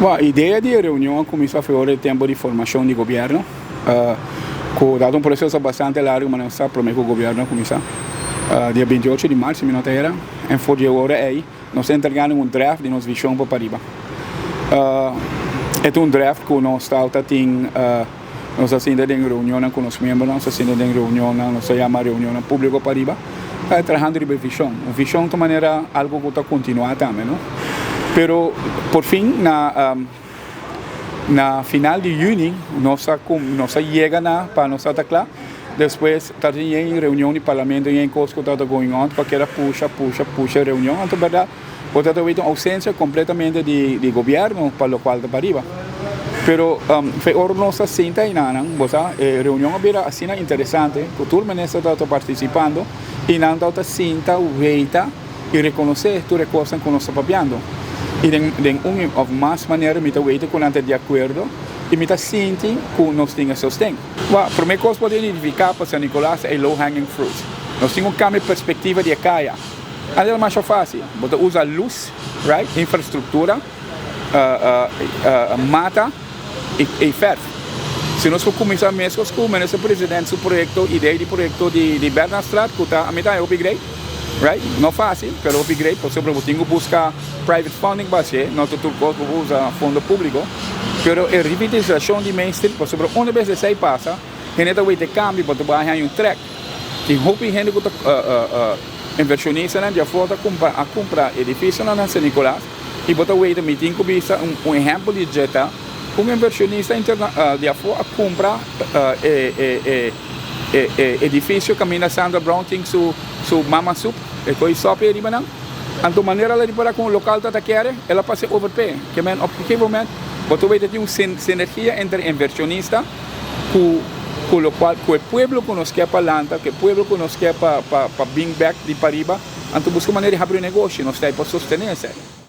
Bom, a ideia de reunião começou a fazer o tempo de formação de governo. Dado um processo bastante largo, mas não sabe como é que o governo começar. Dia 28 de março, minuto era, em foi agora aí, nós estamos entregando um draft de nossa visão para Pariba. É um draft que nós estamos nós estamos em reunião com os membros, nós estamos em reunião, nós chamamos reunião pública Pariba, trabalhando de visão. A visão de maneira algo que está continuando também, não? Pero por fim, na final de junho, nós chegamos para nós estar claro. Depois, está em reunião de parlamento, em coisas que está going on, porque era puxa reunião. Então, verdade, pode ter uma ausência completamente de governo para o qual de Pariba. Pero, foi hora nós senta aí na reunião era assim interessante, que todo mundo está participando e não está senta, veita e reconhecer todas as coisas que nós estamos fazendo. E de uma ou mais maneira, me está veita que não está de acordo e me está sentindo que nós temos sustento. A primeira coisa que podemos identificar para São Nicolás é low hanging fruit. Nós temos um cambio de perspectiva de caia. É mais fácil. Você usa luz, right? Infraestrutura, mata e ferro. Se nós começarmos mesmo com o presidente do projeto, ideia de projeto de Bernard Straat, que está a metade é upgrade, right? Não fácil, mas upgrade, por exemplo, eu tenho que buscar private funding base, não todo mundo usa fundo público, mas a revitalização de Main Street, por exemplo, uma vez que passa, a gente vai ter câmbio, para trabalhar em track, que roupa a gente que inversionista já foi a comprar edifício na São Nicolás, e botar o que me tem que ver um exemplo de jeta, inversionista já foi a comprar edifício caminho da Sandra Brown tem su Mama Soup, e coi só para ir banang. Anto maneira ela de para com o local da quer, ela passa overpay. Que men objetivamente, você vai ter uma sinergia entre inversionista com o qual com o pueblo que nos quer para lanta, que o pueblo que nos quer para bring back de Pariba, anto busca maneira de abrir negócio, nós temos para sustentar.